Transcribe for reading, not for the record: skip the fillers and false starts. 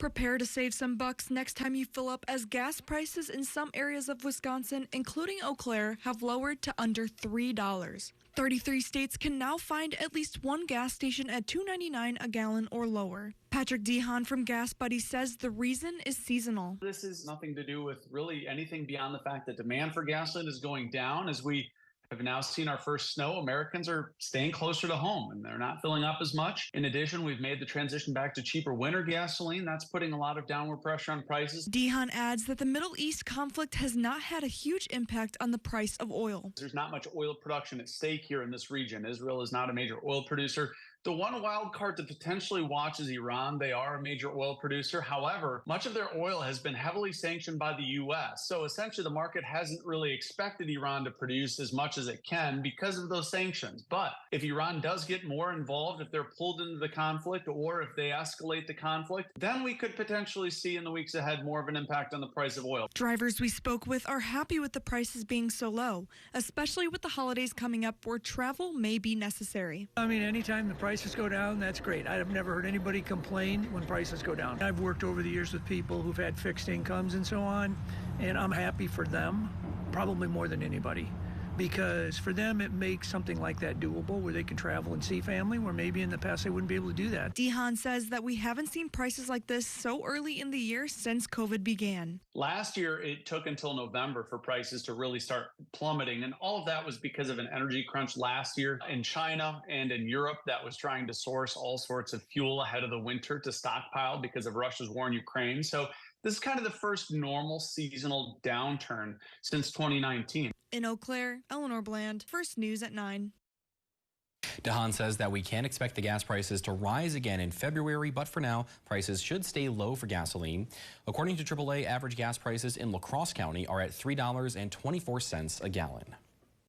Prepare to save some bucks next time you fill up, as gas prices in some areas of Wisconsin, including Eau Claire, have lowered to under $3. 33 states can now find at least one gas station at $2.99 a gallon or lower. Patrick Dehan from Gas Buddy says the reason is seasonal. This is nothing to do with really anything beyond the fact that demand for gasoline is going down. As we have now seen our first snow, Americans are staying closer to home and they're not filling up as much. In addition, we've made the transition back to cheaper winter gasoline. That's putting a lot of downward pressure on prices. Dehan adds that the Middle East conflict has not had a huge impact on the price of oil. There's not much oil production at stake here in this region. Israel is not a major oil producer. The one wild card to potentially watch is Iran. They are a major oil producer. However, much of their oil has been heavily sanctioned by the U.S. So essentially, the market hasn't really expected Iran to produce as much as it can because of those sanctions. But if Iran does get more involved, if they're pulled into the conflict, or if they escalate the conflict, then we could potentially see in the weeks ahead more of an impact on the price of oil. Drivers we spoke with are happy with the prices being so low, especially with the holidays coming up where travel may be necessary. I mean, anytime the prices go down, that's great. I've never heard anybody complain when prices go down. I've worked over the years with people who've had fixed incomes and so on, and I'm happy for them, probably more than anybody, because for them it makes something like that doable where they can travel and see family, where maybe in the past they wouldn't be able to do that. Dehan says that we haven't seen prices like this so early in the year since COVID began. Last year, it took until November for prices to really start plummeting. And all of that was because of an energy crunch last year in China and in Europe that was trying to source all sorts of fuel ahead of the winter to stockpile because of Russia's war in Ukraine. So this is kind of the first normal seasonal downturn since 2019. In Eau Claire, Eleanor Bland, First News at 9. Dehan says that we can expect the gas prices to rise again in February, but for now, prices should stay low for gasoline. According to AAA, average gas prices in La Crosse County are at $3.24 a gallon.